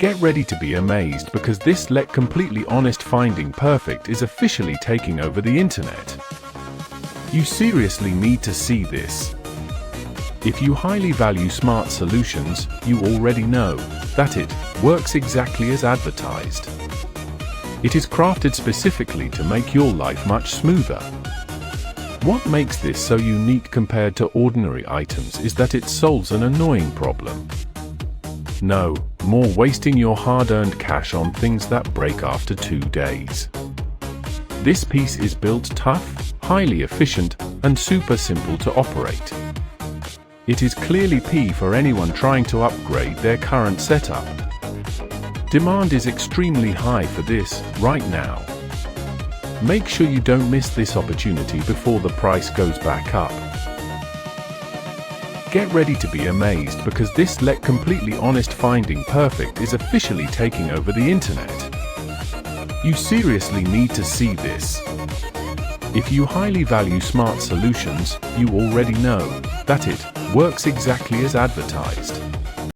Get ready to be amazed because this Let Completely Honest Finding Perfect is officially taking over the internet. You seriously need to see this. If you highly value smart solutions, you already know that it works exactly as advertised. It is crafted specifically to make your life much smoother. What makes this so unique compared to ordinary items is that it solves an annoying problem. No more wasting your hard-earned cash on things that break after 2 days. This piece is built tough, highly efficient, and super simple to operate. It is clearly P for anyone trying to upgrade their current setup. Demand is extremely high for this right now. Make sure you don't miss this opportunity before the price goes back up. Get ready to be amazed because this Let Completely Honest Finding Perfect is officially taking over the internet. You seriously need to see this. If you highly value smart solutions, you already know that it works exactly as advertised.